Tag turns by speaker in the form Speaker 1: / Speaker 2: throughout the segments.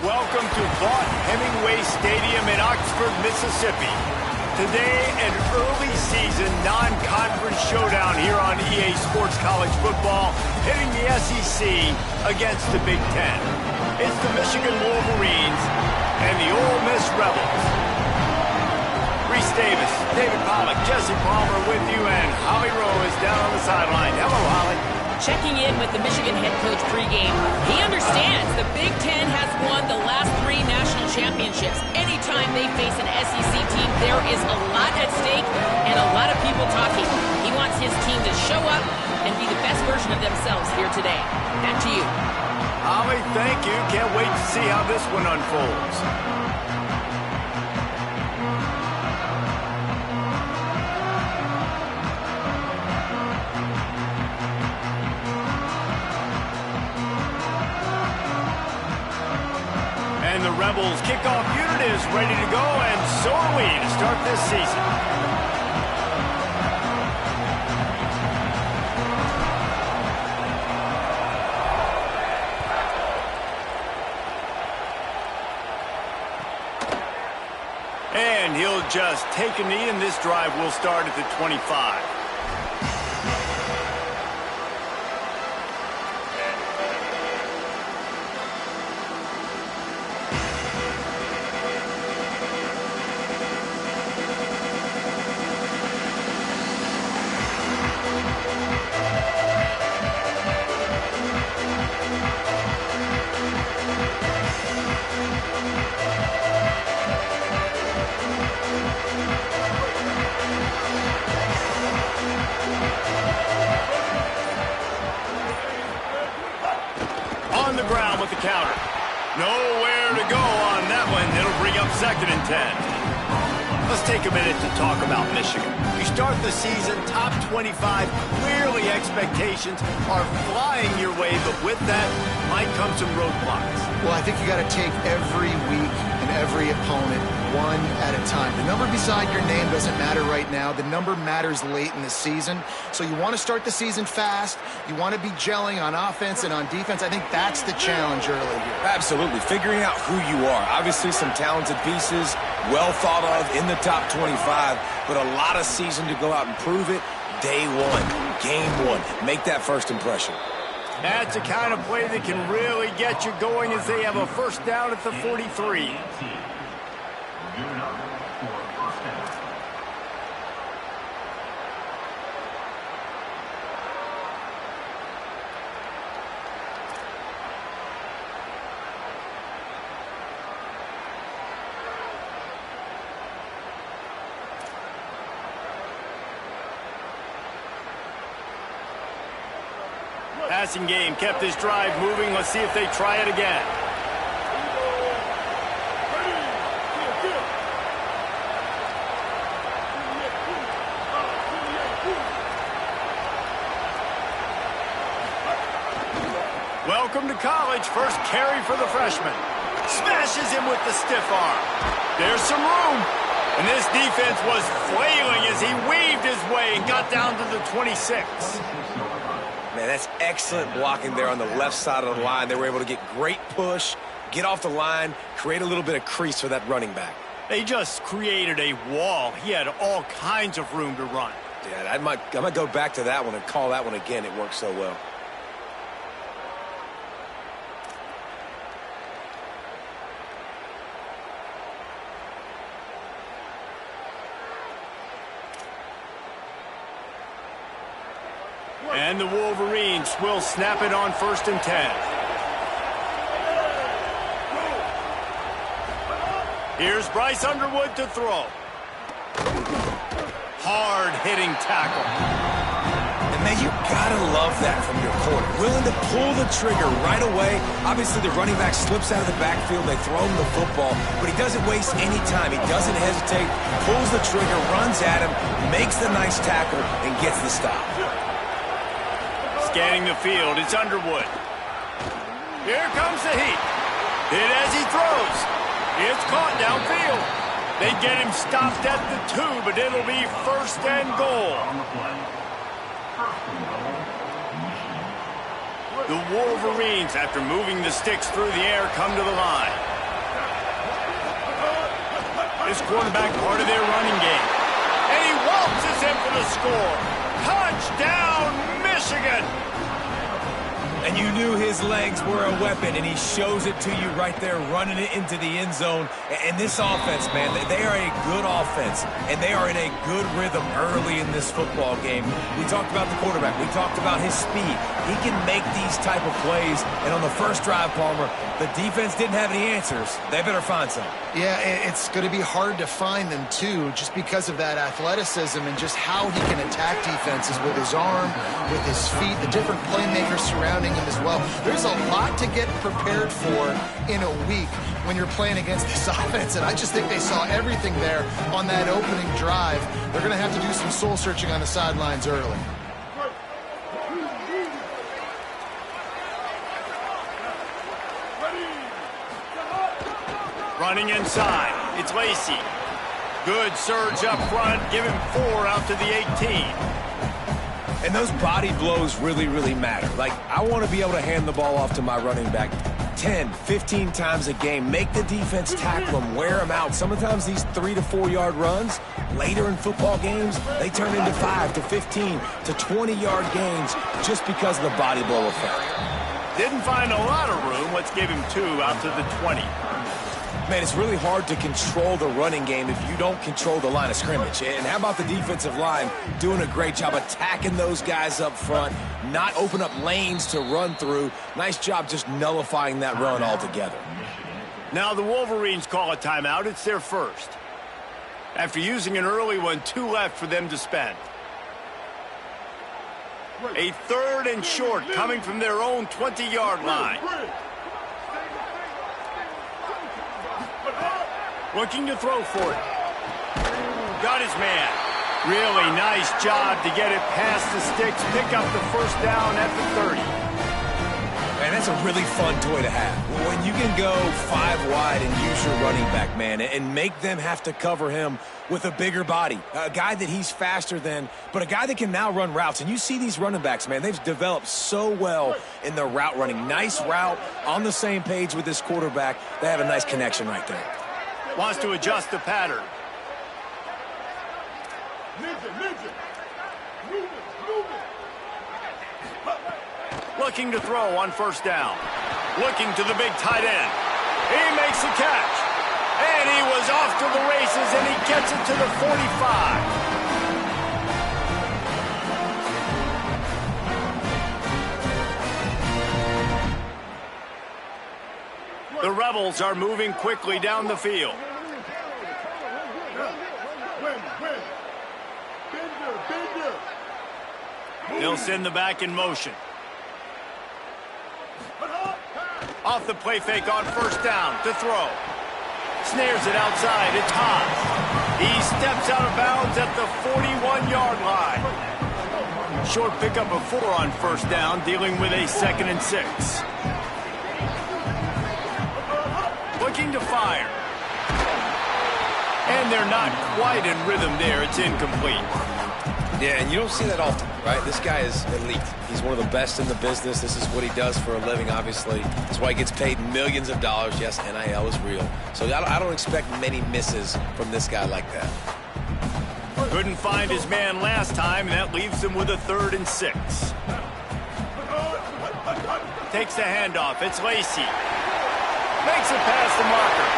Speaker 1: Welcome to Vaught Hemingway Stadium in Oxford, Mississippi. Today, an early season non-conference showdown here on EA Sports College Football, hitting the SEC against the Big Ten. It's the Michigan Wolverines and the Ole Miss Rebels. Reese Davis, David Pollack, Jesse Palmer with you, and Holly Rowe is down on the sideline. Hello, Holly.
Speaker 2: Checking in with the Michigan head coach pregame. He understands the Big Ten has won the last 3 national championships. Anytime they face an SEC team, there is a lot at stake and a lot of people talking. He wants his team to show up and be the best version of themselves here today. Back to you.
Speaker 1: Holly, thank you. Can't wait to see how this one unfolds. And the Rebels kickoff unit is ready to go, and so are we to start this season. And he'll just take a knee, and this drive will start at the 25. On the ground with the counter. Nowhere to go on that one. It'll bring up 2nd and 10. Let's take a minute to talk about Michigan. You start the season top 25. Clearly expectations are flying your way, but with that might come some roadblocks.
Speaker 3: Well, I think you got to take every week and every opponent one at a time. The number beside your name doesn't matter right now. The number matters late in the season. So you want to start the season fast. You want to be gelling on offense and on defense. I think that's the challenge early here.
Speaker 4: Absolutely. Figuring out who you are. Obviously some talented pieces, well thought of in the top 25, but a lot of season to go out and prove it. Day one, game one. Make that first impression.
Speaker 1: That's the kind of play that can really get you going as they have a first down at the 43. Passing game kept this drive moving. Let's see if they try it again. Welcome to college. First carry for the freshman. Smashes him with the stiff arm. There's some room. And this defense was flailing as he weaved his way and got down to the 26.
Speaker 4: Man, that's excellent blocking there on the left side of the line. They were able to get great push, get off the line, create a little bit of crease for that running back.
Speaker 1: They just created a wall. He had all kinds of room to run.
Speaker 4: Yeah, I might go back to that one and call that one again. It worked so well.
Speaker 1: And the Wolverines will snap it on 1st and 10. Here's Bryce Underwood to throw. Hard-hitting tackle.
Speaker 4: And man, you gotta love that from your corner. Willing to pull the trigger right away. Obviously, the running back slips out of the backfield. They throw him the football, but he doesn't waste any time. He doesn't hesitate, pulls the trigger, runs at him, makes the nice tackle, and gets the stop.
Speaker 1: Scanning the field, it's Underwood. Here comes the heat. Hit as he throws. It's caught downfield. They get him stopped at the 2, but it'll be 1st and goal. The Wolverines, after moving the sticks through the air, come to the line. This quarterback part of their running game. And he waltzes in for the score. Touchdown, Michigan!
Speaker 4: And you knew his legs were a weapon, and he shows it to you right there, running it into the end zone. And this offense, man, they are a good offense, and they are in a good rhythm early in this football game. We talked about the quarterback. We talked about his speed. He can make these type of plays, and on the first drive, Palmer, the defense didn't have any answers. They better find some.
Speaker 3: Yeah, it's going to be hard to find them, too, just because of that athleticism and just how he can attack defenses with his arm, with his feet, the different playmakers surrounding him as well. There's a lot to get prepared for in a week when you're playing against this offense, and I just think they saw everything there on that opening drive. They're going to have to do some soul-searching on the sidelines early.
Speaker 1: Running inside, it's Lacey. Good surge up front, give him 4 out to the 18.
Speaker 4: And those body blows really, really matter. Like, I want to be able to hand the ball off to my running back 10, 15 times a game. Make the defense tackle him, wear him out. Sometimes these 3 to 4 yard runs, later in football games, they turn into 5 to 15 to 20-yard gains just because of the body blow effect.
Speaker 1: Didn't find a lot of room. Let's give him 2 out to the 20.
Speaker 4: Man, it's really hard to control the running game if you don't control the line of scrimmage. And how about the defensive line doing a great job attacking those guys up front, not open up lanes to run through. Nice job just nullifying that run altogether.
Speaker 1: Now the Wolverines call a timeout. It's their first. After using an early one, 2 left for them to spend. A 3rd and short coming from their own 20-yard line. Looking to throw for it. Got his man. Really nice job to get it past the sticks, pick up the first down at the 30.
Speaker 4: Man, that's a really fun toy to have. When you can go 5 wide and use your running back, man, and make them have to cover him with a bigger body. A guy that he's faster than, but a guy that can now run routes. And you see these running backs, man, they've developed so well in their route running. Nice route, on the same page with this quarterback. They have a nice connection right there.
Speaker 1: Wants to adjust the pattern. Looking to throw on first down. Looking to the big tight end. He makes the catch. And he was off to the races, and he gets it to the 45. The Rebels are moving quickly down the field. They'll send the back in motion. Off the play fake on first down to throw. Snares it outside. It's Haas. He steps out of bounds at the 41-yard line. Short pickup of 4 on first down, dealing with a 2nd and 6. Looking to fire. And they're not quite in rhythm there. It's incomplete.
Speaker 4: Yeah, and you don't see that often, right? This guy is elite. He's one of the best in the business. This is what he does for a living, obviously. That's why he gets paid millions of dollars. Yes, NIL is real. So I don't expect many misses from this guy like that.
Speaker 1: Couldn't find his man last time, and that leaves him with a 3rd and 6. Takes the handoff. It's Lacey. Makes it past the marker.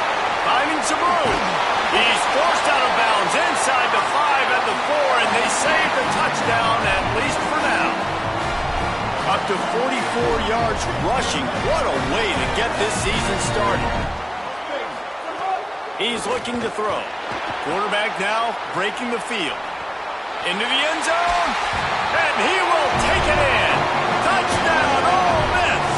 Speaker 1: Finding some room. He's forced out of bounds inside the 5 at the 4, and they save the touchdown, at least for now. Up to 44 yards rushing. What a way to get this season started. He's looking to throw. Quarterback now breaking the field. Into the end zone, and he will take it in. Touchdown, Ole Miss.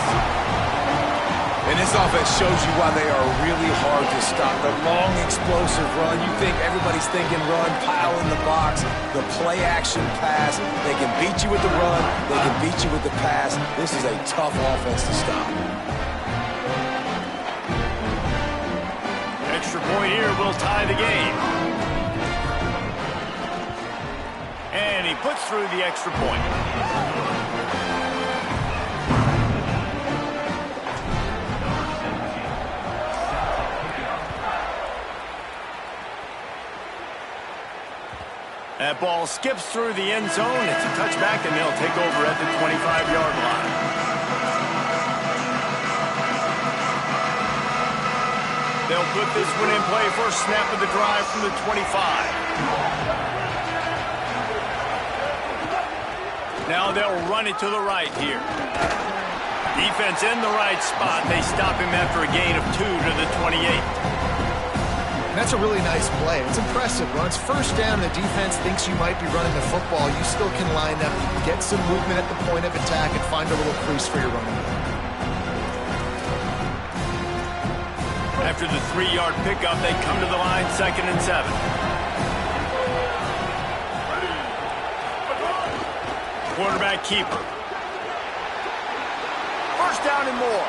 Speaker 4: And this offense shows you why they are really hard to stop. The long, explosive run. You think everybody's thinking run, pile in the box. The play-action pass. They can beat you with the run. They can beat you with the pass. This is a tough offense to stop.
Speaker 1: Extra point here will tie the game. And he puts through the extra point. That ball skips through the end zone. It's a touchback, and they'll take over at the 25-yard line. They'll put this one in play. First snap of the drive from the 25. Now they'll run it to the right here. Defense in the right spot. They stop him after a gain of 2 to the 28.
Speaker 3: That's a really nice play. It's impressive. When it's first down and the defense thinks you might be running the football, you still can line up, get some movement at the point of attack, and find a little crease for your running back.
Speaker 1: After the 3-yard pickup, they come to the line, 2nd and 7. Quarterback keeper. First down and more.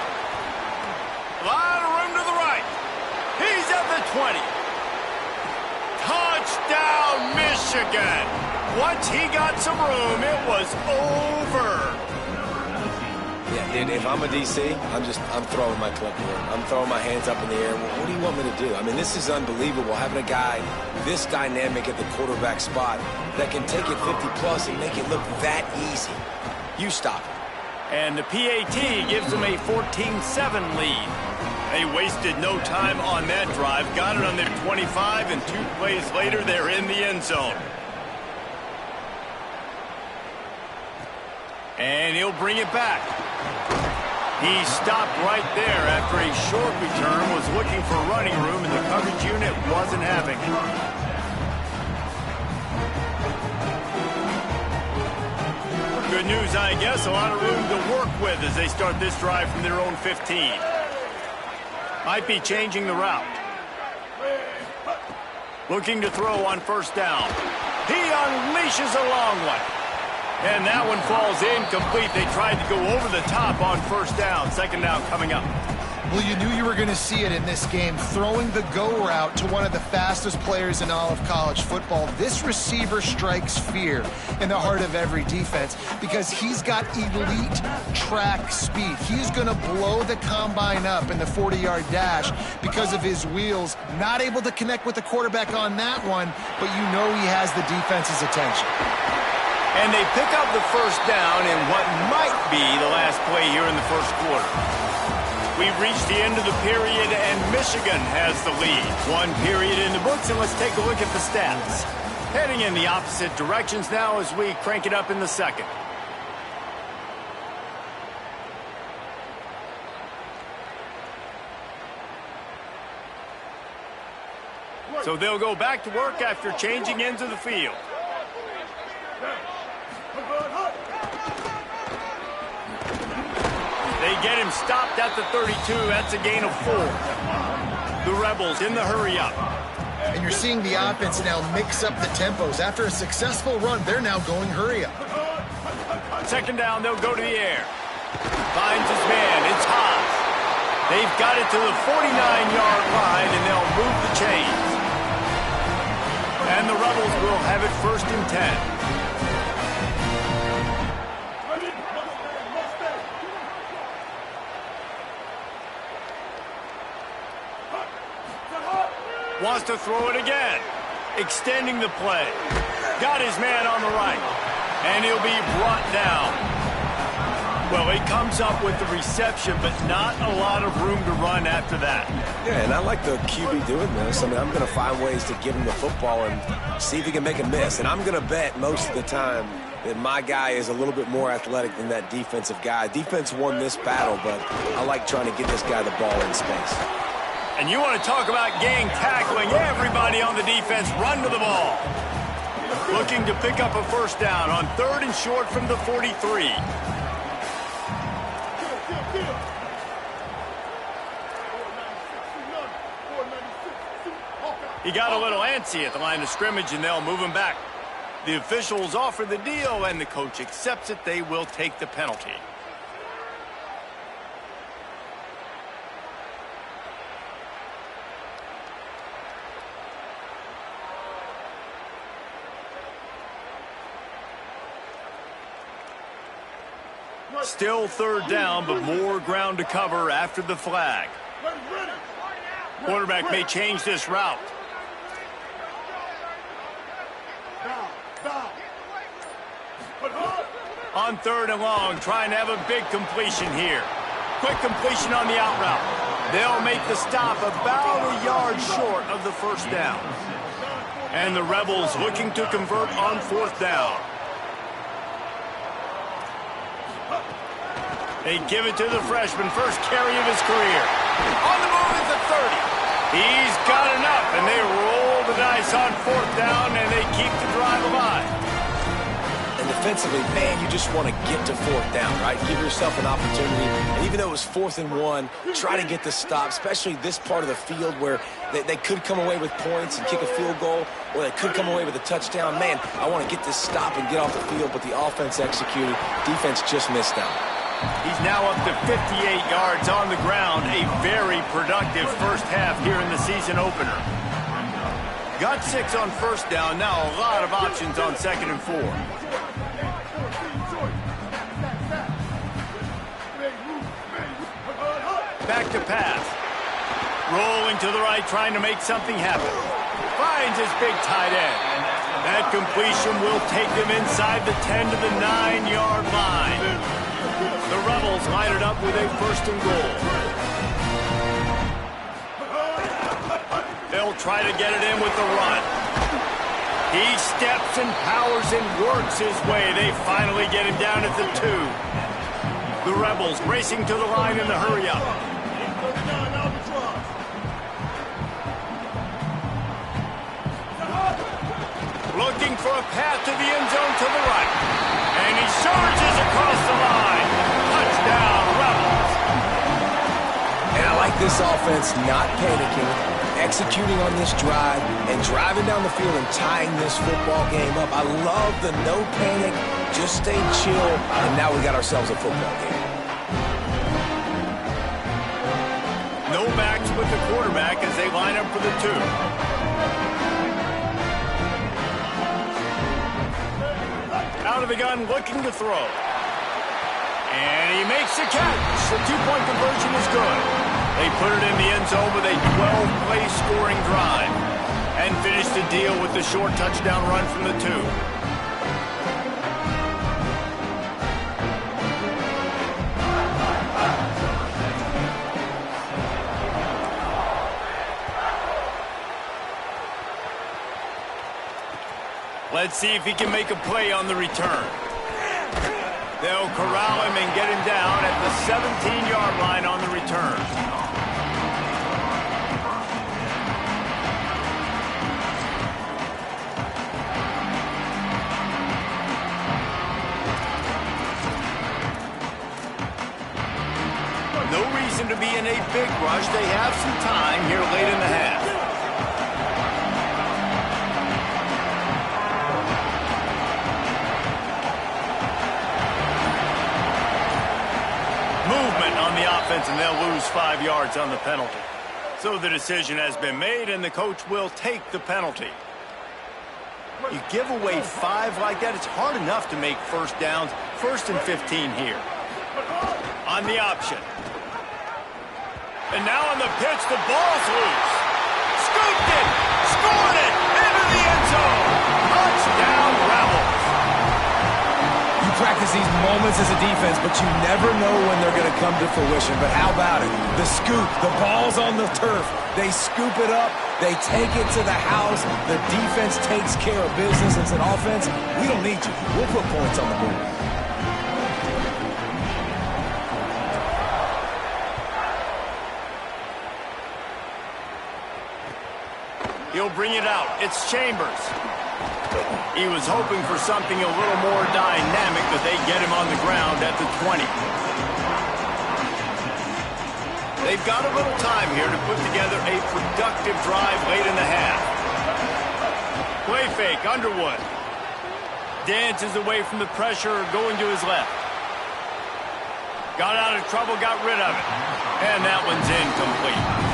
Speaker 1: A lot of room to the right. He's at the 20. Touchdown, Michigan. Once he got some room, it was over.
Speaker 4: Yeah, dude, if I'm a DC, I'm throwing my clipboard. I'm throwing my hands up in the air. What do you want me to do? I mean, this is unbelievable, having a guy this dynamic at the quarterback spot that can take it 50-plus and make it look that easy. You stop it.
Speaker 1: And the PAT gives them a 14-7 lead. They wasted no time on that drive. Got it on their 25, and 2 plays later, they're in the end zone. And he'll bring it back. He stopped right there after a short return, was looking for running room, and the coverage unit wasn't having it. Good news, I guess. A lot of room to work with as they start this drive from their own 15. Might be changing the route. Looking to throw on first down. He unleashes a long one. And that one falls incomplete. They tried to go over the top on first down. 2nd down coming up.
Speaker 3: Well, you knew you were going to see it in this game, throwing the go route to one of the fastest players in all of college football. This receiver strikes fear in the heart of every defense because he's got elite track speed. He's going to blow the combine up in the 40-yard dash because of his wheels. Not able to connect with the quarterback on that one, but you know he has the defense's attention.
Speaker 1: And they pick up the first down in what might be the last play here in the first quarter. We've reached the end of the period, and Michigan has the lead. 1 period in the books, and let's take a look at the stats. Heading in the opposite directions now as we crank it up in the second. So they'll go back to work after changing into the field. They get him stopped at the 32. That's a gain of 4. The Rebels in the hurry-up.
Speaker 3: And you're seeing the offense now mix up the tempos. After a successful run, they're now going hurry-up.
Speaker 1: 2nd down, they'll go to the air. Finds his man. It's Haas. They've got it to the 49-yard line, and they'll move the chains. And the Rebels will have it 1st and 10. Wants to throw it again. Extending the play. Got his man on the right. And he'll be brought down. Well, he comes up with the reception, but not a lot of room to run after that.
Speaker 4: Yeah, and I like the QB doing this. I mean, I'm going to find ways to give him the football and see if he can make a miss. And I'm going to bet most of the time that my guy is a little bit more athletic than that defensive guy. Defense won this battle, but I like trying to get this guy the ball in space.
Speaker 1: And you want to talk about gang tackling. Everybody on the defense run to the ball. Looking to pick up a first down on 3rd and short from the 43. He got a little antsy at the line of scrimmage, and they'll move him back. The officials offer the deal, and the coach accepts it. They will take the penalty. Still 3rd down, but more ground to cover after the flag. Quarterback may change this route. On 3rd and long, trying to have a big completion here. Quick completion on the out route. They'll make the stop about a yard short of the first down. And the Rebels looking to convert on 4th down. They give it to the freshman, first carry of his career. On the move at the 30. He's got enough, and they roll the dice on 4th down, and they keep the drive alive.
Speaker 4: And defensively, man, you just want to get to 4th down, right? Give yourself an opportunity. And even though it was 4th and 1, try to get the stop, especially this part of the field where they could come away with points and kick a field goal, or they could come away with a touchdown. Man, I want to get this stop and get off the field, but the offense executed. Defense just missed out.
Speaker 1: He's now up to 58 yards on the ground. A very productive first half here in the season opener. Got 6 on 1st down. Now a lot of options on 2nd and 4. Back to pass. Rolling to the right, trying to make something happen. Finds his big tight end. That completion will take him inside the 10 to the 9-yard line. The Rebels line it up with a 1st and goal. They'll try to get it in with the run. He steps and powers and works his way. They finally get him down at the 2. The Rebels racing to the line in the hurry-up. Looking for a path to the end zone to the right. And he surges across the line. Touchdown, Rebels.
Speaker 4: And I like this offense not panicking, executing on this drive, and driving down the field and tying this football game up. I love the no panic, just stay chill, and now we got ourselves a football game.
Speaker 1: No backs with the quarterback as they line up for the 2. Out of the gun, looking to throw. And he makes the catch. The 2-point conversion is good. They put it in the end zone with a 12-play scoring drive. And finish the deal with the short touchdown run from the 2. Let's see if he can make a play on the return. They'll corral him and get him down at the 17-yard line on the return. No reason to be in a big rush. They have some time here late in the half. And they'll lose 5 yards on the penalty. So the decision has been made, and the coach will take the penalty. You give away 5 like that, it's hard enough to make first downs. 1st and 15 here. On the option. And now on the pitch, the ball's loose. Scooped it! Scored it! Into the end zone! Touchdown, Rebels!
Speaker 4: Practice these moments as a defense, but you never know when they're going to come to fruition. But how about it? The scoop, the ball's on the turf. They scoop it up. They take it to the house. The defense takes care of business. It's an offense. We don't need you. We'll put points on the board.
Speaker 1: He'll bring it out. It's Chambers. He was hoping for something a little more dynamic, but they get him on the ground at the 20. They've got a little time here to put together a productive drive late in the half. Play fake, Underwood. Dances away from the pressure, going to his left. Got out of trouble, got rid of it. And that one's incomplete.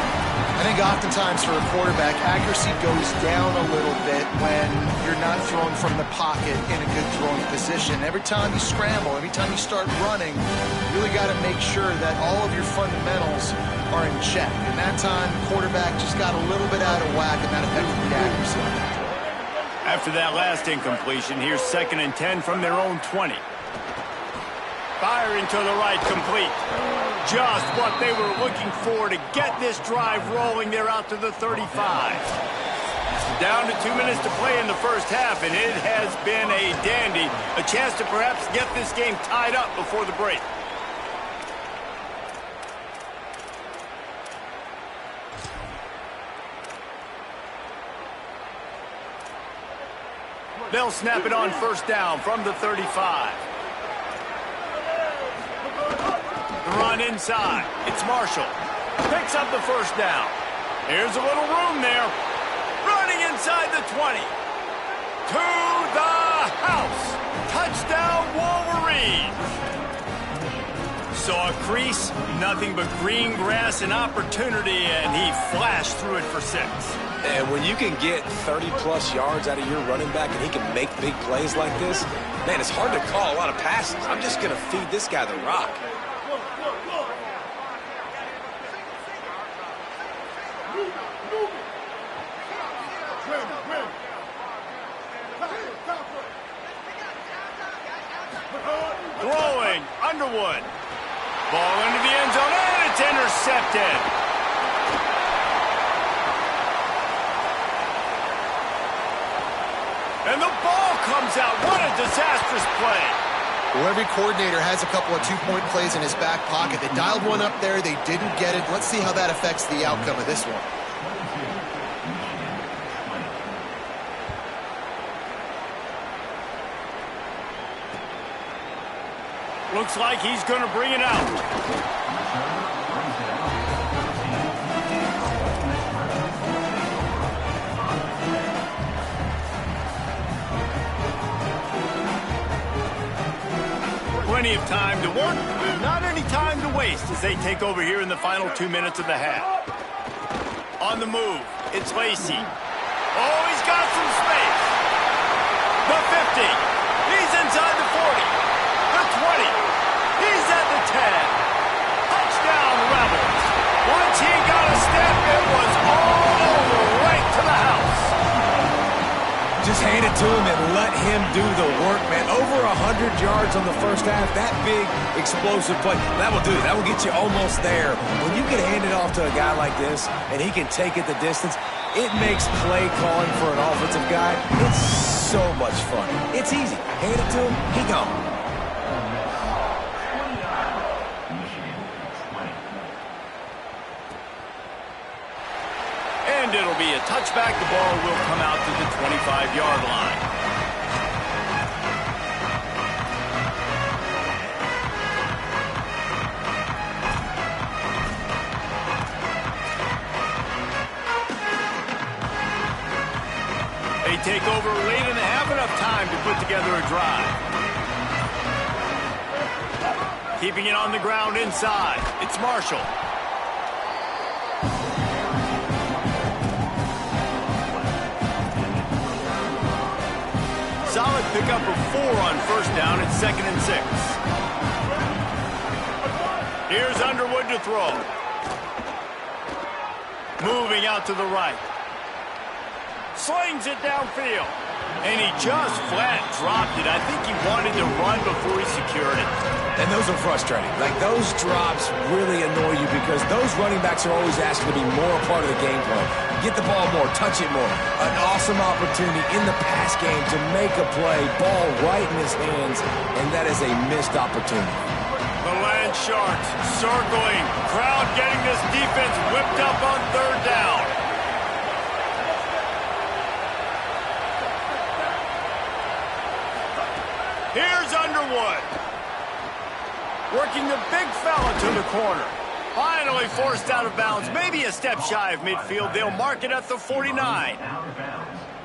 Speaker 3: I think oftentimes for a quarterback, accuracy goes down a little bit when you're not throwing from the pocket in a good throwing position. Every time you scramble, every time you start running, you really got to make sure that all of your fundamentals are in check. And that time, quarterback just got a little bit out of whack, and that affected the accuracy.
Speaker 1: After that last incompletion, here's 2nd and 10 from their own 20. Firing to the right, complete. Just what they were looking for to get this drive rolling there out to the 35. Down to 2 minutes to play in the first half, and it has been a dandy. A chance to perhaps get this game tied up before the break. They'll snap it on first down from the 35. Run inside. It's Marshall. Picks up the first down. Here's a little room there. Running inside the 20. To the house. Touchdown, Wolverines. Saw a crease, nothing but green grass and opportunity, and he flashed through it for 6.
Speaker 4: And when you can get 30-plus yards out of your running back and he can make big plays like this, man, it's hard to call a lot of passes. I'm just going to feed this guy the rock.
Speaker 1: Throwing, Underwood. Ball into the end zone, and it's intercepted. And the ball comes out. What a disastrous play.
Speaker 3: Well, every coordinator has a couple of two-point plays in his back pocket. They dialed one up there. They didn't get it. Let's see how that affects the outcome of this one.
Speaker 1: Looks like he's going to bring it out. Plenty of time to work, not any time to waste as they take over here in the final 2 minutes of the half. On the move, it's Lacey. Oh, he's got some space. The 50. He's inside the 40. The 20. He's at the 10. Touchdown, Rebels. Once he got a step, it was all over, right to the house.
Speaker 4: Just hand it to him and let him do the work, man. Over 100 yards on the first half. That big, explosive play. That will do it. That will get you almost there. When you can hand it off to a guy like this and he can take it the distance, it makes play calling for an offensive guy, it's so much fun. It's easy. Hand it to him, he gone.
Speaker 1: And it'll be a touchback. The ball will come out to the 25-yard line. They take over late in the half, enough time to put together a drive. Keeping it on the ground inside. It's Marshall. Solid pickup of 4 on first down. It's 2nd and 6. Here's Underwood to throw. Moving out to the right. Slings it downfield. And he just flat dropped it. I think he wanted to run before he secured it.
Speaker 4: And those are frustrating. Like, those drops really annoy you because those running backs are always asked to be more a part of the game plan. Get the ball more, touch it more. An awesome opportunity in the pass game to make a play, ball right in his hands, and that is a missed opportunity.
Speaker 1: The Land Sharks circling. Crowd getting this defense whipped up on 3rd down. Here's Underwood. Working the big fella to the corner. Finally forced out of bounds. Maybe a step shy of midfield. They'll mark it at the 49.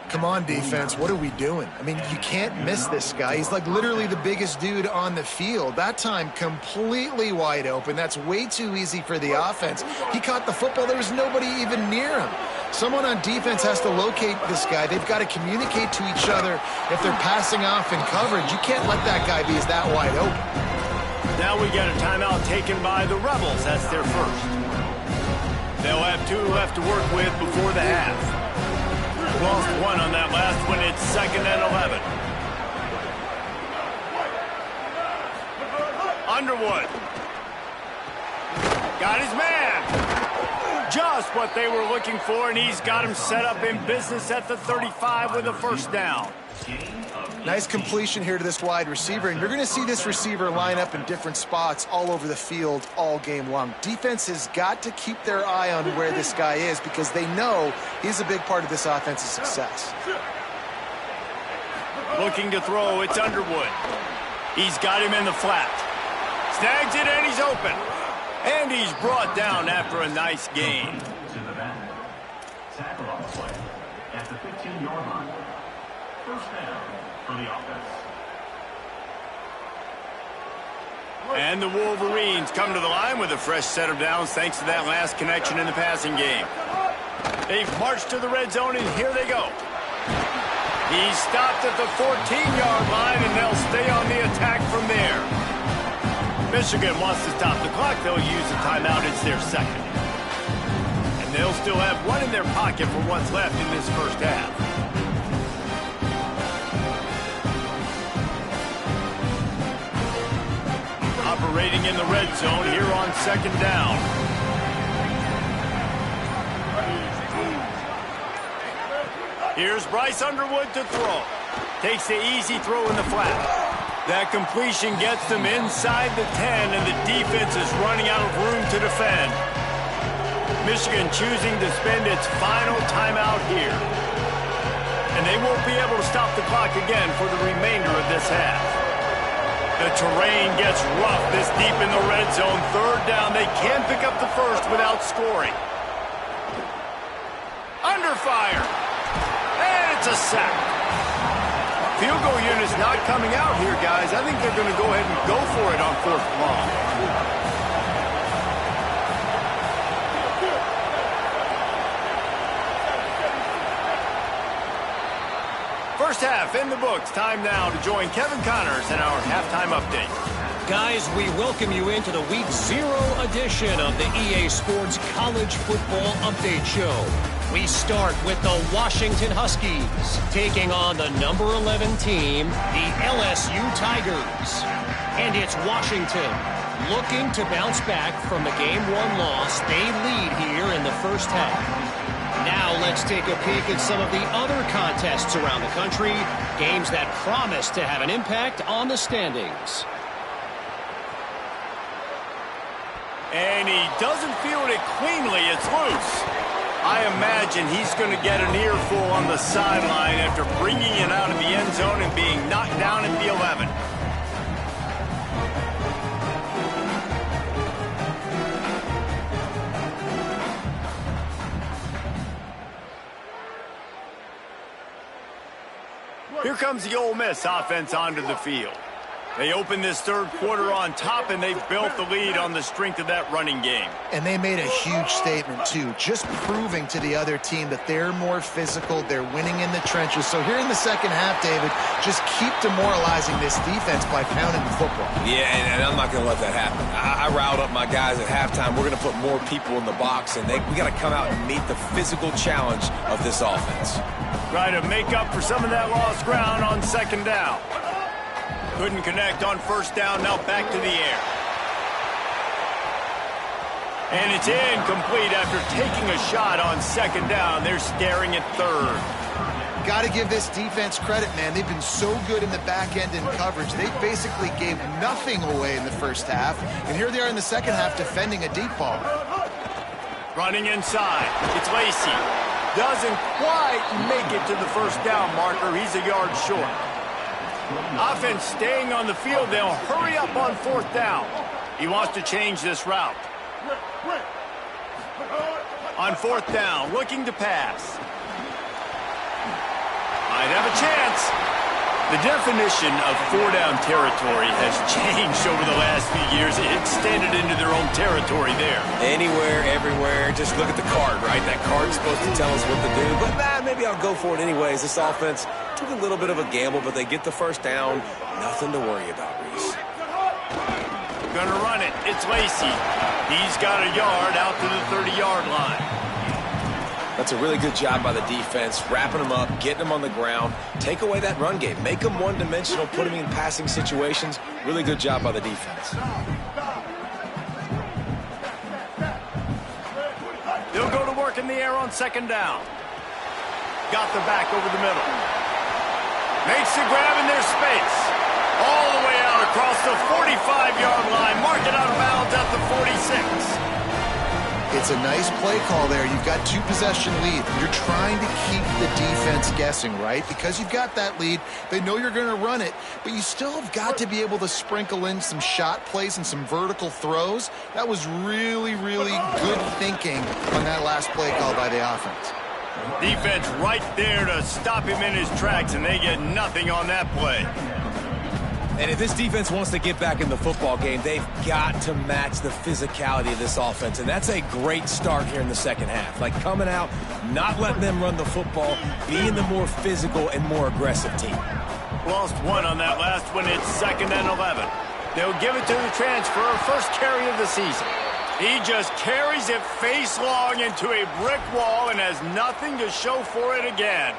Speaker 3: Come on, defense. What are we doing? I mean, you can't miss this guy. He's like literally the biggest dude on the field. That time, completely wide open. That's way too easy for the offense. He caught the football. There was nobody even near him. Someone on defense has to locate this guy. They've got to communicate to each other if they're passing off in coverage. You can't let that guy be that wide open.
Speaker 1: Now we get a timeout taken by the Rebels. That's their first. They'll have 2 left to work with before the half. Lost 1 on that last one. It's 2nd and 11. Underwood. Got his man. Just what they were looking for, and he's got him set up in business at the 35 with a first down.
Speaker 3: Nice completion here to this wide receiver, and you're going to see this receiver line up in different spots all over the field all game long. Defense has got to keep their eye on where this guy is because they know he's a big part of this offense's success.
Speaker 1: Looking to throw, it's Underwood. He's got him in the flat. Snags it, and he's open. And he's brought down after a nice gain.
Speaker 5: Tackle on the play at the 15-yard line. First down for the offense.
Speaker 1: And the Wolverines come to the line with a fresh set of downs thanks to that last connection in the passing game. They've marched to the red zone, and here they go. He's stopped at the 14-yard line, and they'll stay on the attack from there. Michigan wants to stop the clock. They'll use a timeout. It's their second. And they'll still have one in their pocket for what's left in this first half. Operating in the red zone here on second down. Here's Bryce Underwood to throw. Takes the easy throw in the flat. That completion gets them inside the 10, and the defense is running out of room to defend. Michigan choosing to spend its final timeout here. And they won't be able to stop the clock again for the remainder of this half. The terrain gets rough this deep in the red zone. Third down, they can't pick up the first without scoring. Under fire. And it's a sack. Field goal unit's not coming out here, guys. I think they're going to go ahead and go for it on fourth and long. First half in the books. Time now to join Kevin Connors in our halftime update.
Speaker 6: Guys, we welcome you into the Week 0 edition of the EA Sports College Football Update Show. We start with the Washington Huskies taking on the number 11 team, the LSU Tigers. And it's Washington looking to bounce back from the Game 1 loss. They lead here in the first half. Now let's take a peek at some of the other contests around the country, games that promise to have an impact on the standings.
Speaker 1: And he doesn't field it cleanly. It's loose. I imagine he's going to get an earful on the sideline after bringing it out of the end zone and being knocked down at the 11. Here comes the Ole Miss offense onto the field. They open this third quarter on top, and they've built the lead on the strength of that running game.
Speaker 3: And they made a huge statement, too, just proving to the other team that they're more physical, they're winning in the trenches. So here in the second half, David, just keep demoralizing this defense by pounding the football.
Speaker 4: Yeah, and I'm not going to let that happen. I riled up my guys at halftime. We're going to put more people in the box, and we got to come out and meet the physical challenge of this offense.
Speaker 1: Try to make up for some of that lost ground on second down. Couldn't connect on first down, now back to the air. And it's incomplete after taking a shot on second down. They're staring at third.
Speaker 3: Got to give this defense credit, man. They've been so good in the back end in coverage. They basically gave nothing away in the first half. And here they are in the second half defending a deep ball.
Speaker 1: Running inside. It's Lacey. Doesn't quite make it to the first down marker. He's a yard short. Offense staying on the field. They'll hurry up on fourth down. He wants to change this route. On fourth down, looking to pass. Might have a chance. The definition of four-down territory has changed over the last few years. It extended into their own territory there.
Speaker 4: Anywhere, everywhere. Just look at the card, right? That card's supposed to tell us what to do. But maybe I'll go for it anyways. This offense took a little bit of a gamble, but they get the first down. Nothing to worry about, Reese.
Speaker 1: Gonna run it. It's Lacey. He's got a yard out to the 30-yard line.
Speaker 4: Now That's a really good job by the defense, wrapping them up, getting them on the ground. Take away that run game. Make them one-dimensional, put them in passing situations. Really good job by the defense.
Speaker 1: They'll go to work in the air on second down. Got the back over the middle. Makes the grab in their space. All the way out across the 45-yard line. Mark it out of bounds at the 46.
Speaker 3: It's a nice play call there. You've got 2-possession lead. You're trying to keep the defense guessing, right? Because you've got that lead, they know you're going to run it, but you still have got to be able to sprinkle in some shot plays and some vertical throws. That was really, really good thinking on that last play call by the offense.
Speaker 1: Defense right there to stop him in his tracks, and they get nothing on that play.
Speaker 4: And if this defense wants to get back in the football game, they've got to match the physicality of this offense. And that's a great start here in the second half. Like coming out, not letting them run the football, being the more physical and more aggressive team.
Speaker 1: Lost one on that last one. It's 2nd and 11. They'll give it to the transfer, first carry of the season. He just carries it face long into a brick wall and has nothing to show for it again.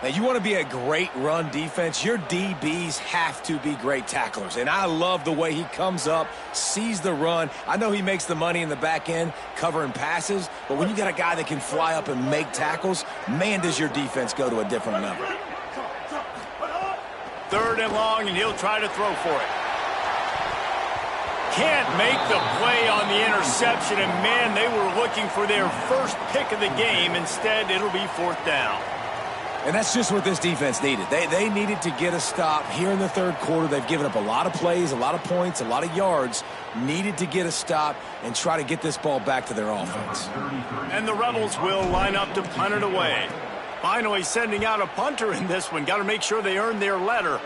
Speaker 4: Now, you want to be a great run defense, your DBs have to be great tacklers. And I love the way he comes up, sees the run. I know he makes the money in the back end covering passes, but when you got a guy that can fly up and make tackles, man, does your defense go to a different level.
Speaker 1: 3rd and long, and he'll try to throw for it. Can't make the play on the interception, and man, they were looking for their first pick of the game. Instead, it'll be 4th down.
Speaker 4: And that's just what this defense needed. They needed to get a stop here in the 3rd quarter. They've given up a lot of plays, a lot of points, a lot of yards. Needed to get a stop and try to get this ball back to their offense.
Speaker 1: And the Rebels will line up to punt it away. Finally sending out a punter in this one. Got to make sure they earn their letter.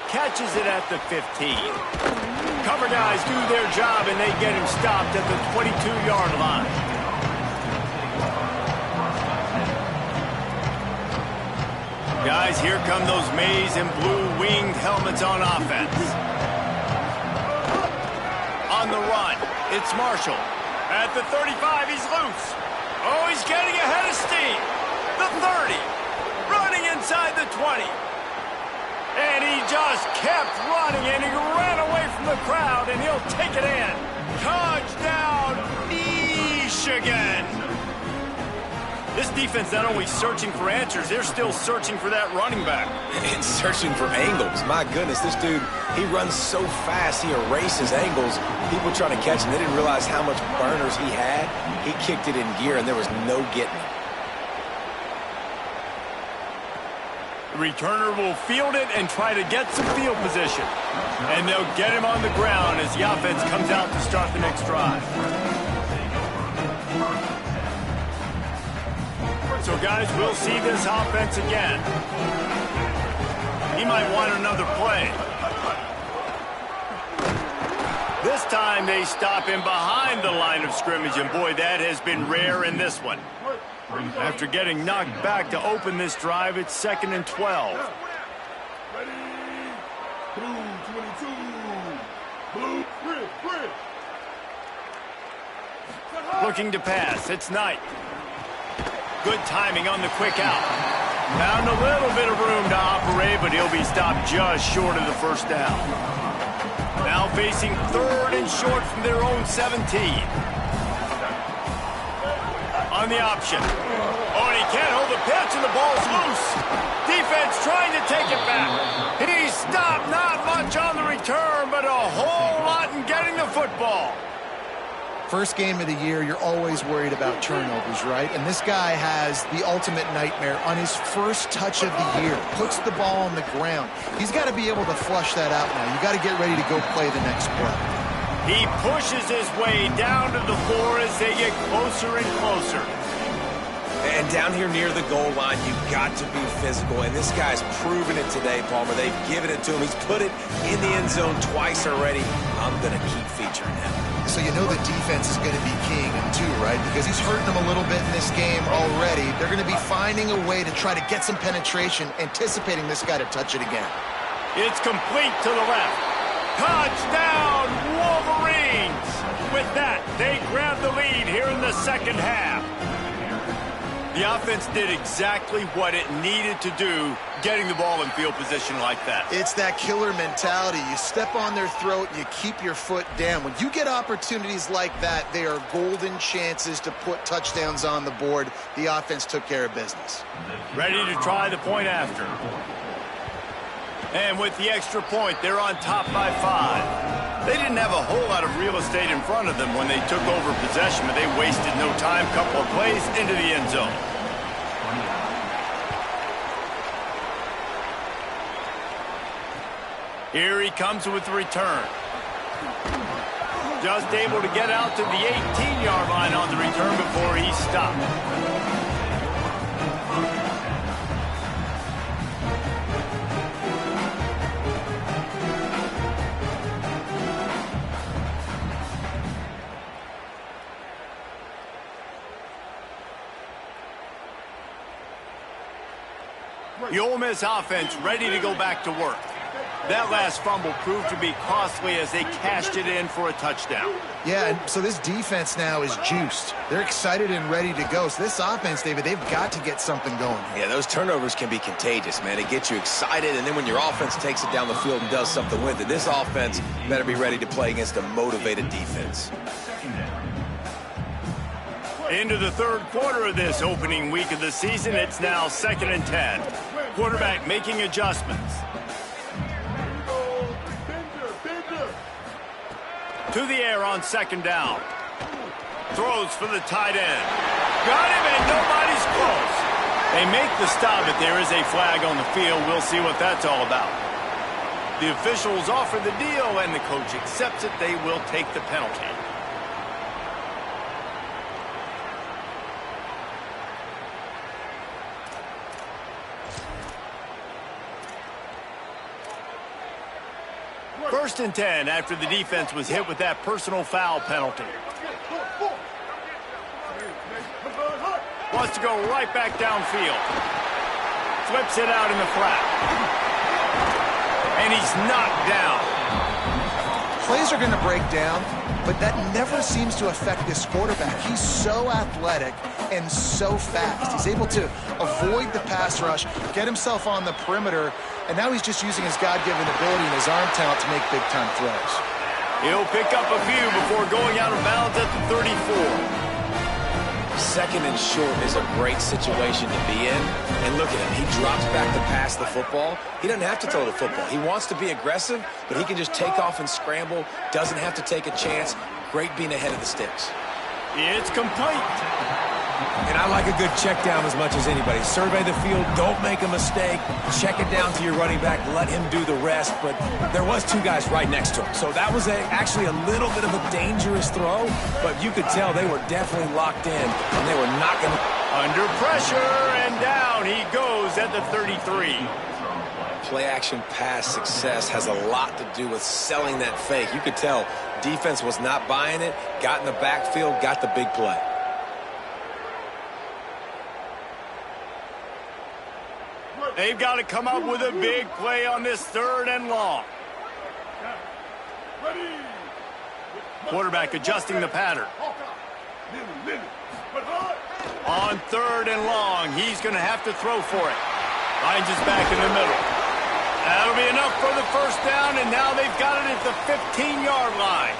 Speaker 1: Catches it at the 15. Cover guys do their job, and they get him stopped at the 22-yard line. Guys, here come those maize and blue winged helmets on offense. On the run, it's Marshall. At the 35, he's loose. Oh, he's getting ahead of steam. The 30, running inside the 20. And he just kept running, and he ran away from the crowd, and he'll take it in. Touchdown, Michigan. This defense not only searching for answers, they're still searching for that running back.
Speaker 4: And searching for angles. My goodness, this dude, he runs so fast, he erases angles. People trying to catch him, they didn't realize how much burners he had. He kicked it in gear, and there was no getting it.
Speaker 1: The returner will field it and try to get some field position. And they'll get him on the ground as the offense comes out to start the next drive. So, guys, we'll see this offense again. He might want another play. This time they stop him behind the line of scrimmage, and boy, that has been rare in this one. After getting knocked back to open this drive, it's 2nd and 12.
Speaker 7: Ready? Blue 22. Blue, red.
Speaker 1: Looking to pass, it's Knight. Good timing on the quick out. Found a little bit of room to operate, but he'll be stopped just short of the 1st down. Now facing 3rd and short from their own 17. On the option. Oh, and he can't hold the pitch, and the ball's loose. Defense trying to take it back. He's stopped, not much on the return, but a whole lot in getting the football.
Speaker 3: First game of the year, you're always worried about turnovers, right? And this guy has the ultimate nightmare on his first touch of the year. Puts the ball on the ground. He's got to be able to flush that out now. You got to get ready to go play the next play.
Speaker 1: He pushes his way down to the floor as they get closer and closer.
Speaker 4: And down here near the goal line, you've got to be physical. And this guy's proven it today, Palmer. They've given it to him. He's put it in the end zone twice already. I'm going to keep featuring him.
Speaker 3: So you know the defense is going to be keying him too, right? Because he's hurting them a little bit in this game already. They're going to be finding a way to try to get some penetration, anticipating this guy to touch it again.
Speaker 1: It's complete to the left. Touchdown, Wolverines! with that, they grab the lead here in the second half. The offense did exactly what it needed to do, getting the ball in field position like that.
Speaker 3: It's that killer mentality. You step on their throat and you keep your foot down. When you get opportunities like that, they are golden chances to put touchdowns on the board. The offense took care of business.
Speaker 1: Ready to try the point after. And with the extra point, they're on top by 5. They didn't have a whole lot of real estate in front of them when they took over possession, but they wasted no time. Couple of plays into the end zone. Here he comes with the return. Just able to get out to the 18-yard line on the return before he stopped. The Ole Miss offense ready to go back to work. That last fumble proved to be costly as they cashed it in for a touchdown.
Speaker 3: Yeah, and so this defense now is juiced. They're excited and ready to go. So this offense, David, they've got to get something going.
Speaker 4: Yeah, those turnovers can be contagious, man. It gets you excited, and then when your offense takes it down the field and does something with it, this offense better be ready to play against a motivated defense.
Speaker 1: Into the third quarter of this opening week of the season, it's now 2nd and 10. Quarterback making adjustments. To the air on 2nd down. Throws for the tight end. Got him, and nobody's close. They make the stop, but there is a flag on the field. We'll see what that's all about. The officials offer the deal, and the coach accepts it. They will take the penalty. First and 10 after the defense was hit with that personal foul penalty. Wants to go right back downfield. Flips it out in the flat. And he's knocked down.
Speaker 3: Plays are going to break down, but that never seems to affect this quarterback. He's so athletic and so fast. He's able to avoid the pass rush, get himself on the perimeter, and now he's just using his God-given ability and his arm talent to make big-time throws.
Speaker 1: He'll pick up a few before going out of bounds at the 34.
Speaker 4: 2nd and short is a great situation to be in. And look at him. He drops back to pass the football. He doesn't have to throw the football. He wants to be aggressive, but he can just take off and scramble. Doesn't have to take a chance. Great being ahead of the sticks.
Speaker 1: It's complete.
Speaker 4: And I like a good check down as much as anybody. Survey the field, don't make a mistake, check it down to your running back, let him do the rest. But there was 2 guys right next to him. So that was actually a little bit of a dangerous throw, but you could tell they were definitely locked in, and they were not going to...
Speaker 1: Under pressure, and down he goes at the 33.
Speaker 4: Play-action pass success has a lot to do with selling that fake. You could tell defense was not buying it, got in the backfield, got the big play.
Speaker 1: They've got to come up with a big play on this 3rd and long. Quarterback adjusting the pattern. On 3rd and long, he's going to have to throw for it. Finds his back in the middle. That'll be enough for the first down, and now they've got it at the 15-yard line.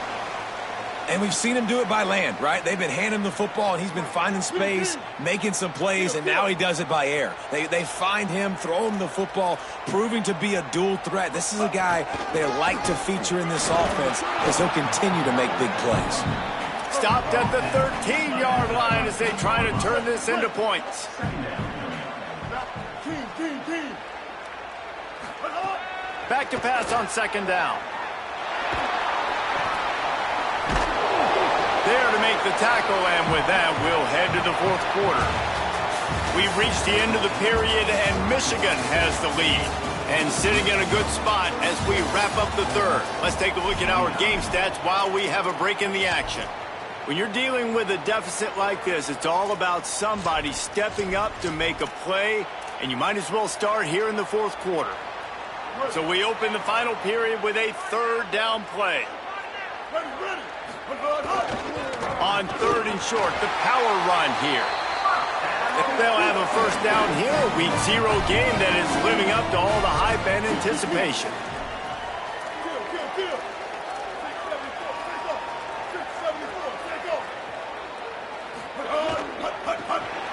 Speaker 4: And we've seen him do it by land, right? They've been handing him the football, and he's been finding space, making some plays, and now he does it by air. They find him, throw him the football, proving to be a dual threat. This is a guy they like to feature in this offense because he'll continue to make big plays.
Speaker 1: Stopped at the 13-yard line as they try to turn this into points. Back to pass on 2nd down. There to make the tackle, and with that, we'll head to the 4th quarter. We've reached the end of the period, and Michigan has the lead. And sitting in a good spot as we wrap up the 3rd. Let's take a look at our game stats while we have a break in the action. When you're dealing with a deficit like this, it's all about somebody stepping up to make a play, and you might as well start here in the 4th quarter. So we open the final period with a 3rd down play. On 3rd and short, the power run here. They'll have a first down here, a week 0 game that is living up to all the hype and anticipation.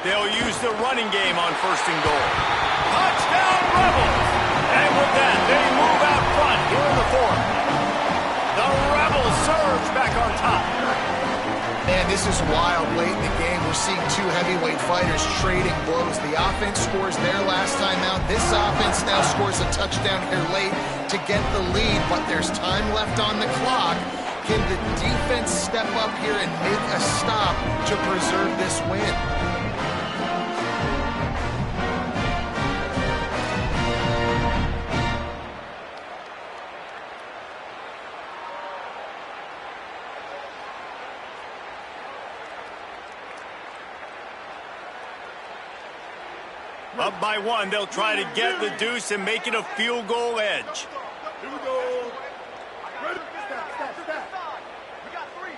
Speaker 1: They'll use the running game on 1st and goal. Touchdown, Rebels! And with that, they move out front here in the 4th. The Rebels surge back on top.
Speaker 3: Man, this is wild. Late in the game, we're seeing two heavyweight fighters trading blows. The offense scores their last time out. This offense now scores a touchdown here late to get the lead, but there's time left on the clock. Can the defense step up here and make a stop to preserve this win?
Speaker 1: Up by 1, they'll try to get the deuce and make it a field goal edge.
Speaker 7: Here we go. Ready? Stop. We got three.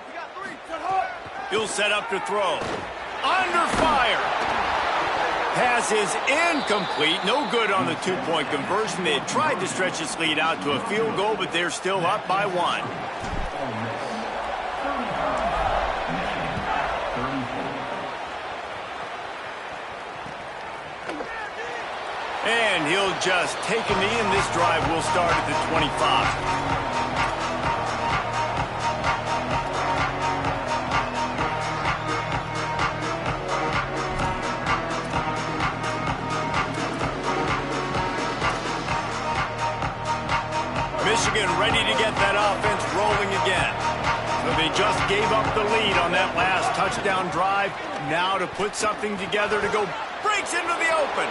Speaker 7: Set hard.
Speaker 1: He'll set up to throw. Under fire. Pass is incomplete. No good on the 2-point conversion. They had tried to stretch this lead out to a field goal, but they're still up by 1. And he'll just take a knee, and this drive will start at the 25. Michigan ready to get that offense rolling again. So they just gave up the lead on that last touchdown drive. Now to put something together to go breaks into the open.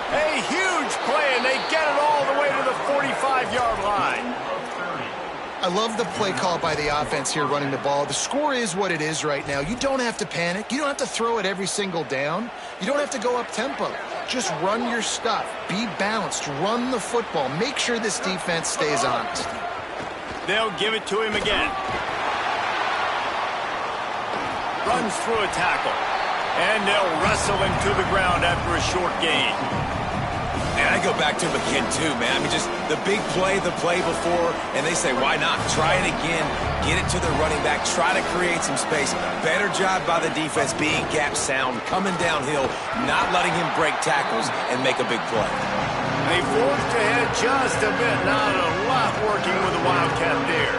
Speaker 1: A huge play, and they get it all the way to the 45-yard line.
Speaker 3: I love the play call by the offense here running the ball. The score is what it is right now. You don't have to panic. You don't have to throw it every single down. You don't have to go up tempo. Just run your stuff. Be balanced. Run the football. Make sure this defense stays honest.
Speaker 1: They'll give it to him again. Runs through a tackle. And they'll wrestle him to the ground after a short gain.
Speaker 4: And I go back to McKinn, too, man. I mean, just the big play, the play before, and they say, why not? Try it again. Get it to the running back. Try to create some space. Better job by the defense being gap sound, coming downhill, not letting him break tackles and make a big play.
Speaker 1: They forced ahead just a bit. Not a lot working with the Wildcat there.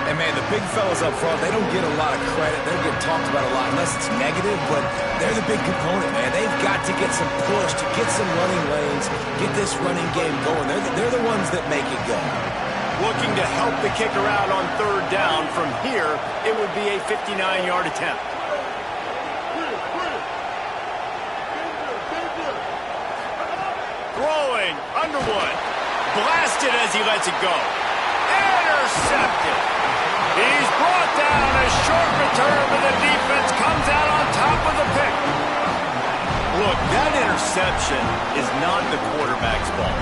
Speaker 4: And, man, the big fellas up front, they don't get a lot of credit. They don't get talked about a lot unless it's negative, but they're the big component, man. They've got to get some push, to get some running lanes, get this running game going. They're the ones that make it go.
Speaker 1: Looking to help the kicker out on 3rd down. From here, it would be a 59-yard attempt. Throwing, Underwood. Blasted as he lets it go. Intercepted. He's brought down, a short return, but the defense comes out on top with the pick. Look, that interception is not the quarterback's fault.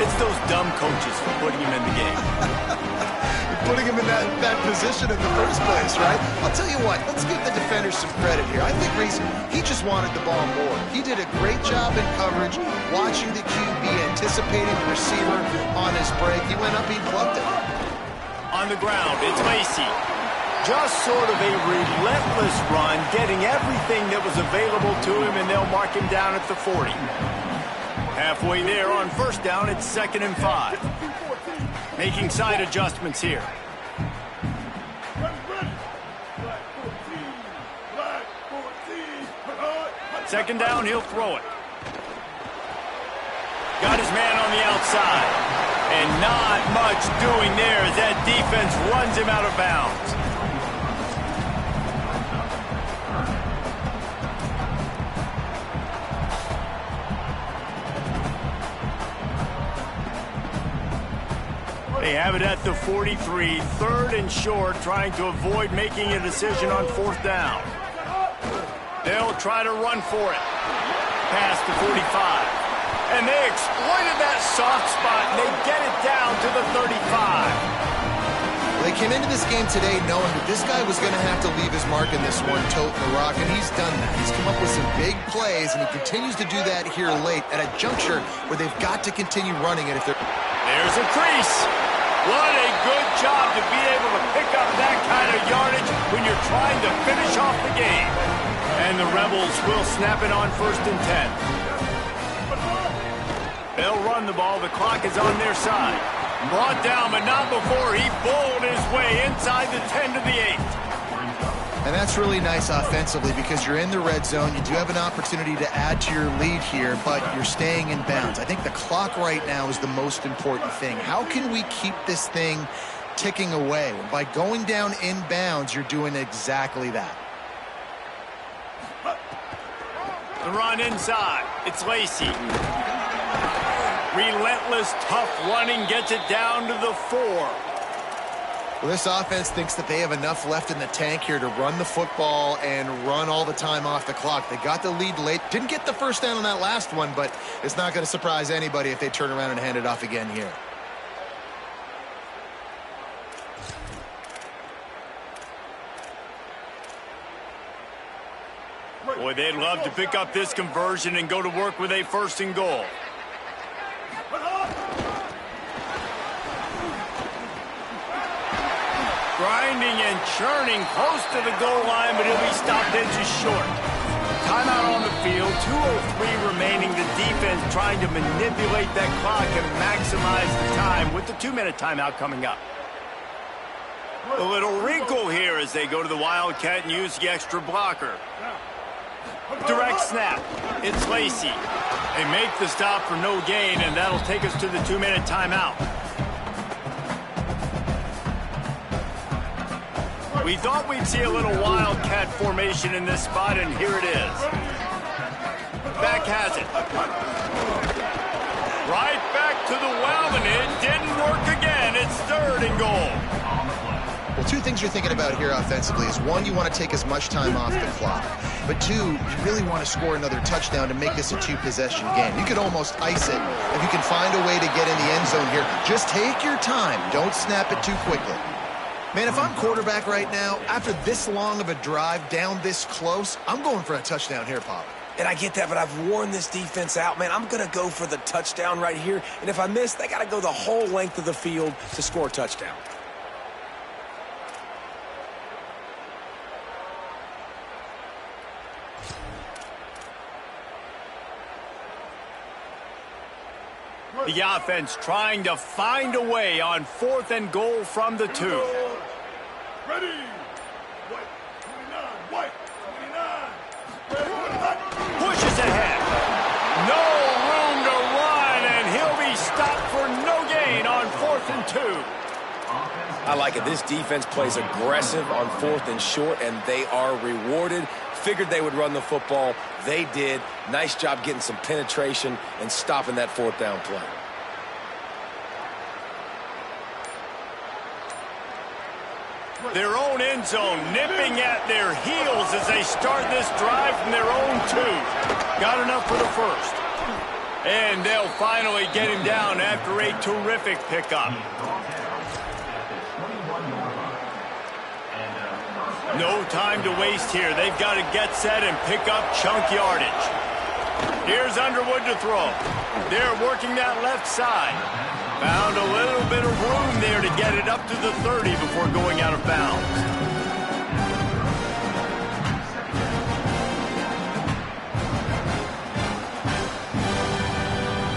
Speaker 1: It's those dumb coaches for putting him in the game.
Speaker 3: Putting him in that position in the first place, right? I'll tell you what, let's give the defenders some credit here. I think Reese, he just wanted the ball more. He did a great job in coverage, watching the QB, anticipating the receiver on his break. He went up, he plugged it.
Speaker 1: On the ground, it's Lacey. Just sort of a relentless run, getting everything that was available to him, and they'll mark him down at the 40. Halfway there on 1st down, it's 2nd and 5. Making side adjustments here. Second down, he'll throw it. Got his man on the outside. And not much doing there as that defense runs him out of bounds. They have it at the 43, 3rd and short, trying to avoid making a decision on 4th down. They'll try to run for it. Past the 45. And they exploited that soft spot, and they get it down to the 35.
Speaker 3: They came into this game today knowing that this guy was going to have to leave his mark in this one, toting the rock, and he's done that. He's come up with some big plays, and he continues to do that here late at a juncture where they've got to continue running it if they're...
Speaker 1: There's a crease. What a good job to be able to pick up that kind of yardage when you're trying to finish off the game. And the Rebels will snap it on 1st and 10. They'll run the ball. The clock is on their side. Brought down, but not before he bowled his way inside the 10 to the 8.
Speaker 3: And that's really nice offensively because you're in the red zone. You do have an opportunity to add to your lead here, but you're staying in bounds. I think the clock right now is the most important thing. How can we keep this thing ticking away? By going down in bounds, you're doing exactly that.
Speaker 1: The run inside. It's Lacey. Relentless, tough running gets it down to the 4.
Speaker 3: Well, this offense thinks that they have enough left in the tank here to run the football and run all the time off the clock. They got the lead late. Didn't get the first down on that last one, but it's not going to surprise anybody if they turn around and hand it off again here.
Speaker 1: Boy, they'd love to pick up this conversion and go to work with a 1st and goal. Grinding and churning close to the goal line, but he'll be stopped inches short. Timeout on the field, 2:03 remaining. The defense trying to manipulate that clock and maximize the time with the 2-minute timeout coming up. A little wrinkle here as they go to the Wildcat and use the extra blocker. Direct snap. It's Lacey. They make the stop for no gain, and that'll take us to the 2-minute timeout. We thought we'd see a little Wildcat formation in this spot, and here it is. Back has it. Right back to the well, and it didn't work again. It's 3rd and goal.
Speaker 3: Well, 2 things you're thinking about here offensively is, 1, you want to take as much time off the clock. But 2, you really want to score another touchdown to make this a 2-possession game. You could almost ice it if you can find a way to get in the end zone here. Just take your time. Don't snap it too quickly. Man, if I'm quarterback right now, after this long of a drive down this close, I'm going for a touchdown here, Pop.
Speaker 4: And I get that, but I've worn this defense out, man. I'm going to go for the touchdown right here. And if I miss, they got to go the whole length of the field to score a touchdown.
Speaker 1: The offense trying to find a way on 4th and goal from the 2.
Speaker 7: Ready. White, 29. White, 29.
Speaker 1: Pushes ahead. No room to run, and he'll be stopped for no gain on 4th and 2.
Speaker 4: I like it. This defense plays aggressive on 4th and short, and they are rewarded. Figured they would run the football. They did. Nice job getting some penetration and stopping that 4th down play.
Speaker 1: Their own end zone nipping at their heels as they start this drive from their own 2. Got enough for the 1st. And they'll finally get him down after a terrific pickup. No time to waste here. They've got to get set and pick up chunk yardage. Here's Underwood to throw. They're working that left side. Found a little bit of room there to get it up to the 30 before going out of bounds.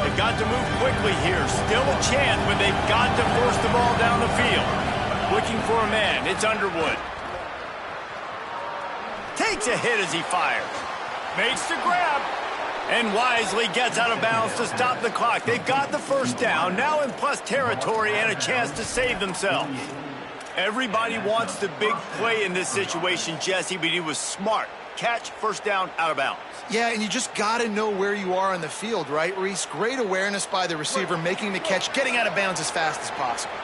Speaker 1: They've got to move quickly here. Still a chance, but they've got to force the ball down the field. Looking for a man. It's Underwood. Takes a hit as he fires. Makes the grab. And wisely gets out of bounds to stop the clock. They've got the 1st down, now in plus territory and a chance to save themselves. Everybody wants the big play in this situation, Jesse, but he was smart. Catch, 1st down, out of bounds.
Speaker 3: Yeah, and you just got to know where you are on the field, right, Reese? Great awareness by the receiver, making the catch, getting out of bounds as fast as possible.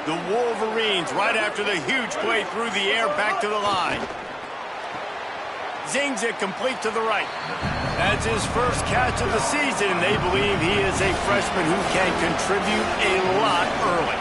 Speaker 1: The Wolverines, right after the huge play through the air, back to the line. Zings it complete to the right. That's his 1st catch of the season. They believe he is a freshman who can contribute a lot early.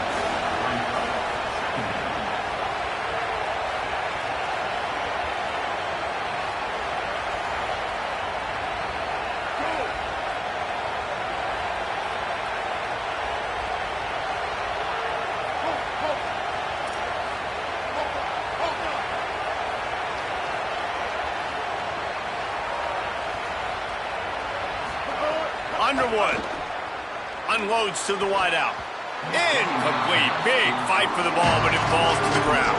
Speaker 1: Underwood unloads to the wideout. Incomplete. Big fight for the ball, but it falls to the ground.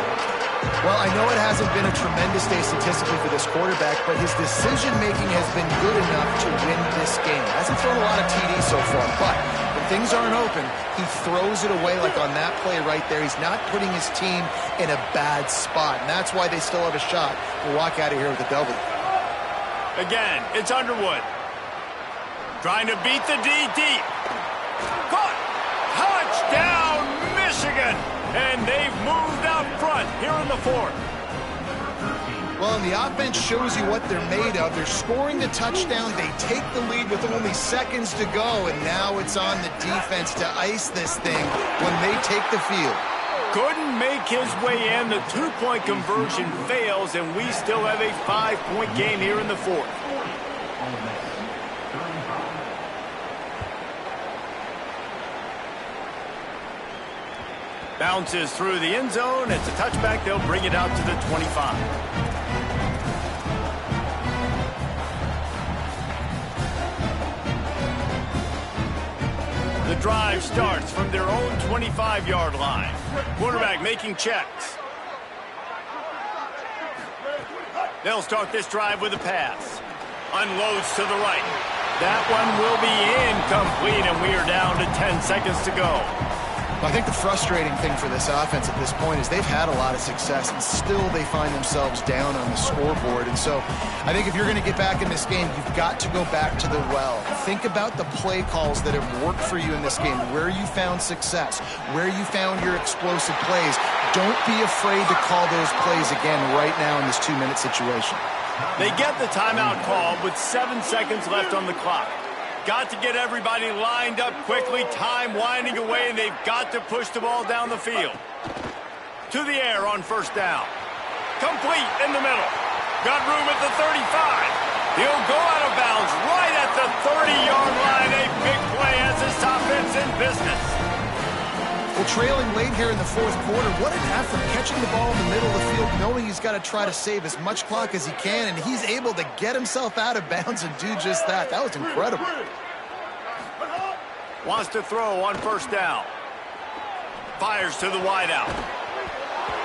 Speaker 3: Well, I know it hasn't been a tremendous day statistically for this quarterback, but his decision-making has been good enough to win this game. Hasn't thrown a lot of TDs so far, but when things aren't open, he throws it away like on that play right there. He's not putting his team in a bad spot, and that's why they still have a shot to walk out of here with a W.
Speaker 1: Again, it's Underwood. Trying to beat the D deep. Caught! Touchdown, Michigan! And they've moved out front here in the fourth.
Speaker 3: Well, and the offense shows you what they're made of. They're scoring the touchdown. They take the lead with only seconds to go, and now it's on the defense to ice this thing when they take the field.
Speaker 1: Couldn't make his way in. The two-point conversion fails, and we still have a 5-point game here in the fourth. Bounces through the end zone. It's a touchback. They'll bring it out to the 25. The drive starts from their own 25-yard line. Quarterback making checks. They'll start this drive with a pass. Unloads to the right. That one will be incomplete, and we are down to 10 seconds to go.
Speaker 3: I think the frustrating thing for this offense at this point is they've had a lot of success, and still they find themselves down on the scoreboard. And so I think if you're going to get back in this game, you've got to go back to the well. Think about the play calls that have worked for you in this game, where you found success, where you found your explosive plays. Don't be afraid to call those plays again right now in this 2-minute situation.
Speaker 1: They get the timeout call with 7 seconds left on the clock. Got to get everybody lined up quickly, time winding away, and they've got to push the ball down the field. To the air on first down. Complete in the middle. Got room at the 35. He'll go out of bounds right at the 30-yard line. A big play as this offense in business.
Speaker 3: Well, trailing late here in the fourth quarter, what an effort catching the ball in the middle of the field, knowing he's got to try to save as much clock as he can, and he's able to get himself out of bounds and do just that. That was incredible.
Speaker 1: Wants to throw on first down. Fires to the wideout.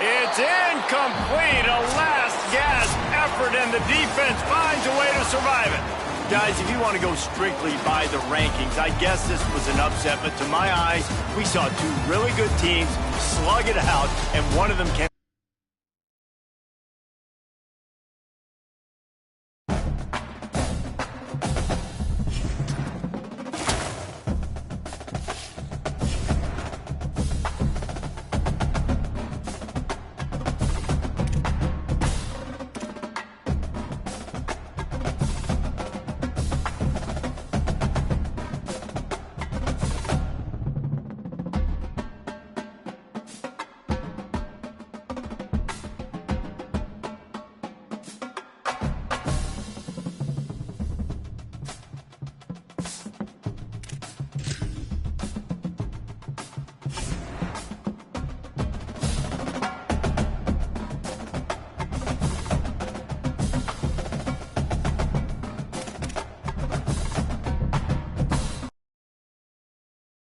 Speaker 1: It's incomplete. A last-gasp effort, and the defense finds a way to survive it. Guys, if you want to go strictly by the rankings, I guess this was an upset, but to my eyes, we saw two really good teams slug it out, and one of them came